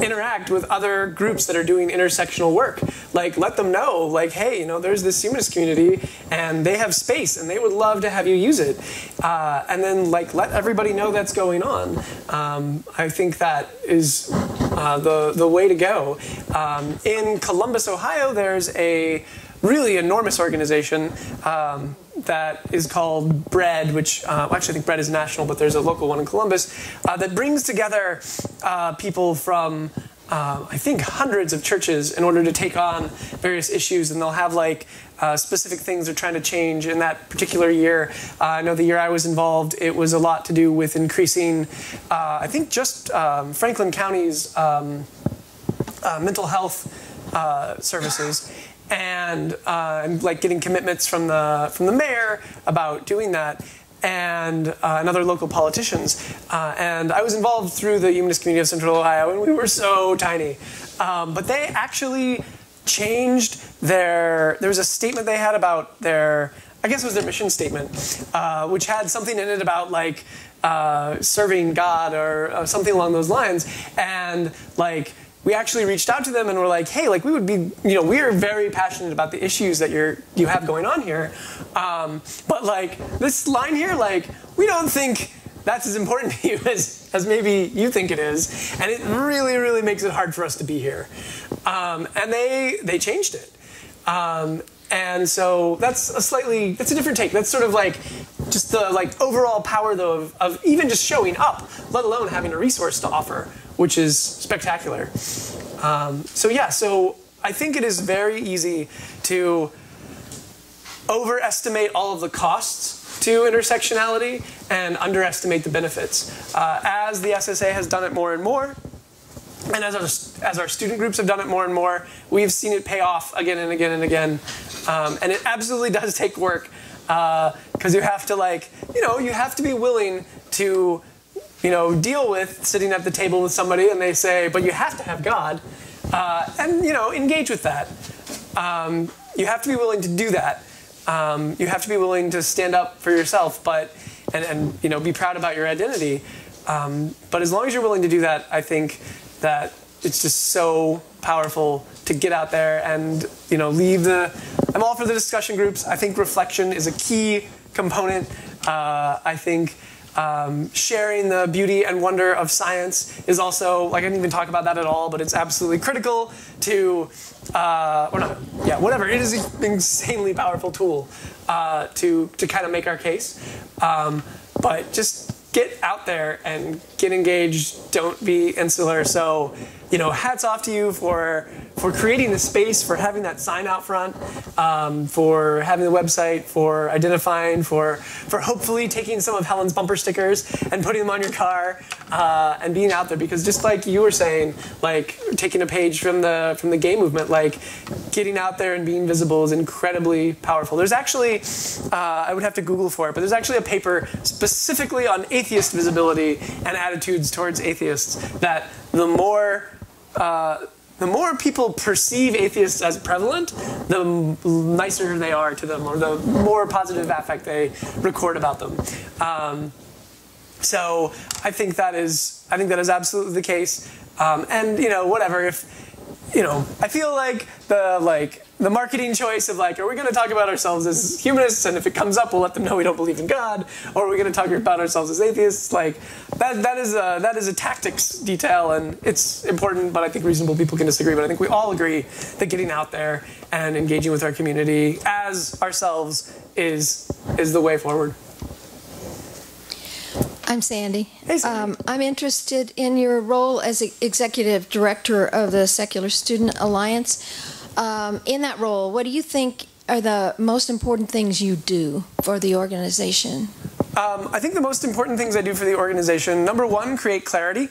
interact with other groups that are doing intersectional work. Let them know, hey, you know, there's this humanist community and they have space and they would love to have you use it. And then let everybody know that's going on. I think that is the way to go. In Columbus, Ohio, there's a really enormous organization that is called BREAD, which actually I think BREAD is national, but there's a local one in Columbus, that brings together people from I think hundreds of churches in order to take on various issues, and they'll have specific things they're trying to change in that particular year. I know the year I was involved, it was a lot to do with increasing, I think just Franklin County's mental health services. And getting commitments from the mayor about doing that, and other local politicians. And I was involved through the Humanist community of Central Ohio, and we were so tiny. But they actually changed there was a statement they had about I guess it was their mission statement, which had something in it about serving God or something along those lines. And we actually reached out to them and were like, hey, we would be, you know, we are very passionate about the issues that you have going on here. But this line here, we don't think that's as important to you as maybe you think it is. And it really, really makes it hard for us to be here. And they changed it. And so that's a different take. That's sort of just the overall power though of even just showing up, let alone having a resource to offer, which is spectacular. So I think it is very easy to overestimate all of the costs to intersectionality and underestimate the benefits. As the SSA has done it more and more, and as our student groups have done it more and more, we've seen it pay off again and again and again. And it absolutely does take work, because you have to you have to be willing to deal with sitting at the table with somebody and they say, but you have to have God, and engage with that. You have to be willing to do that. You have to be willing to stand up for yourself, and be proud about your identity. But as long as you're willing to do that, I think that it's just so powerful to get out there and leave I'm all for the discussion groups. I think reflection is a key component. I think sharing the beauty and wonder of science is also, I didn't even talk about that at all, but it's absolutely critical to, whatever. It is an insanely powerful tool to kind of make our case. But just get out there and get engaged. Don't be insular. So, hats off to you for creating the space, for having that sign out front, for having the website, for identifying, for hopefully taking some of Helen's bumper stickers and putting them on your car, and being out there. Because just like you were saying, taking a page from the gay movement, getting out there and being visible is incredibly powerful. There's actually, I would have to Google for it, but there's actually a paper specifically on atheist visibility and attitudes towards atheists, that the more people perceive atheists as prevalent, the nicer they are to them, or the more positive affect they record about them. So I think that is absolutely the case. And whatever, if I feel like the marketing choice of are we going to talk about ourselves as humanists, and if it comes up, we'll let them know we don't believe in God, or are we going to talk about ourselves as atheists? That is a tactics detail, and it's important, but I think reasonable people can disagree. But I think we all agree that getting out there and engaging with our community as ourselves is the way forward. I'm Sandy. Hey, Sandy. I'm interested in your role as executive director of the Secular Student Alliance. In that role, what do you think are the most important things you do for the organization? I think the most important things I do for the organization, number one, create clarity.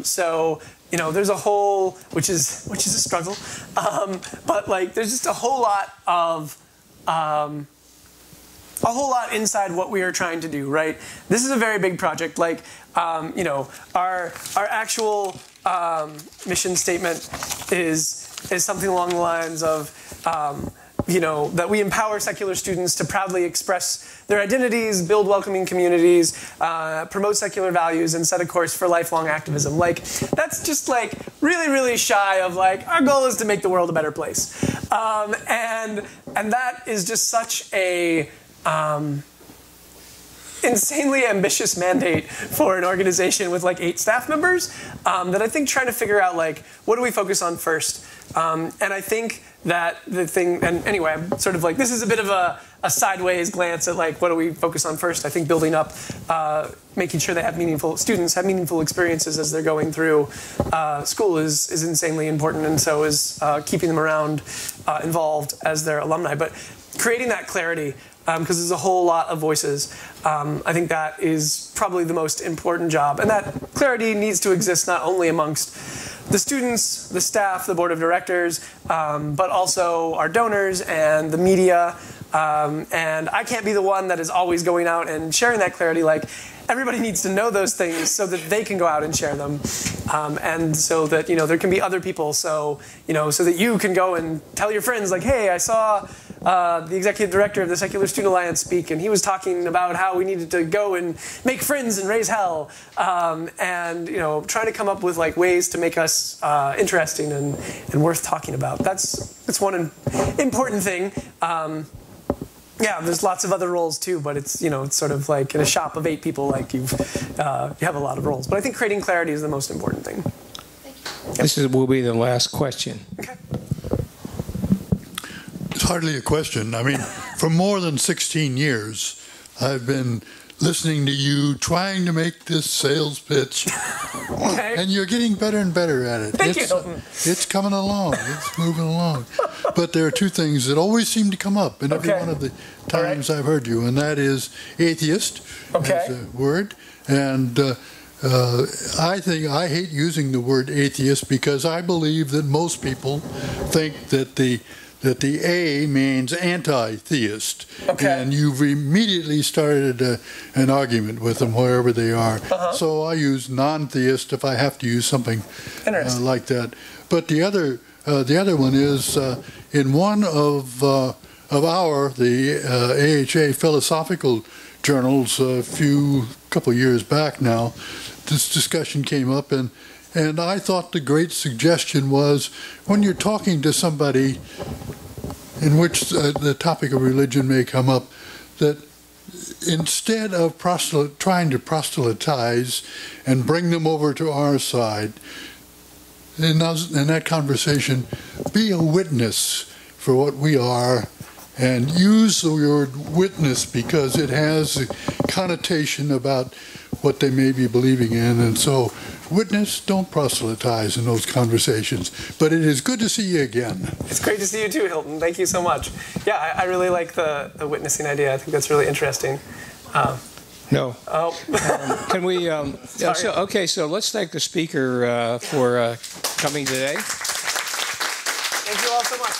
So, you know, there's a whole, which is a struggle, but like there's just a whole lot inside what we are trying to do, right? This is a very big project. Like, you know, our actual mission statement is something along the lines of, you know, that we empower secular students to proudly express their identities, build welcoming communities, promote secular values, and set a course for lifelong activism. Like, that's just like really, really shy of like, our goal is to make the world a better place. And that is just such a insanely ambitious mandate for an organization with like 8 staff members that I think trying to figure out like, what do we focus on first? And I think that the thing, and anyway, I'm sort of like, this is a bit of a sideways glance at like, what do we focus on first? I think building up, making sure they have students have meaningful experiences as they're going through school is insanely important, and so is keeping them around involved as their alumni. But creating that clarity, because there's a whole lot of voices, I think that is probably the most important job. And that clarity needs to exist not only amongst the students, the staff, the board of directors, but also our donors and the media. And I can't be the one that is always going out and sharing that clarity. Like, everybody needs to know those things so that they can go out and share them. And so that, you know, there can be other people. So, you know, so that you can go and tell your friends, like, hey, I saw the executive director of the Secular Student Alliance speak, and he was talking about how we needed to go and make friends and raise hell. And, you know, trying to come up with like ways to make us interesting and worth talking about. That's one important thing. Yeah, there's lots of other roles too, but it's, you know, it's sort of like in a shop of 8 people, like you have a lot of roles. But I think creating clarity is the most important thing. Yep. This will be the last question. Okay. It's hardly a question. I mean, for more than 16 years, I've been listening to you trying to make this sales pitch, Okay. and you're getting better and better at it. Thank you, Hilton. It's coming along. It's moving along. But there are 2 things that always seem to come up in every one of the times I've heard you, and that is atheist as a word. And I hate using the word atheist because I believe that most people think that the A means anti-theist, and you've immediately started an argument with them wherever they are. So I use non-theist if I have to use something like that. But the other one is in one of the AHA philosophical journals couple years back now. This discussion came up, and I thought the great suggestion was when you're talking to somebody in which the topic of religion may come up, that instead of trying to proselytize and bring them over to our side, in that conversation, be a witness for what we are, and use the word witness because it has a connotation about what they may be believing in. And so, witness, don't proselytize in those conversations. But it is good to see you again. It's great to see you too, Hilton. Thank you so much. Yeah, I really like the witnessing idea. I think that's really interesting. No. Oh. Can we? So let's thank the speaker for coming today. Thank you all so much.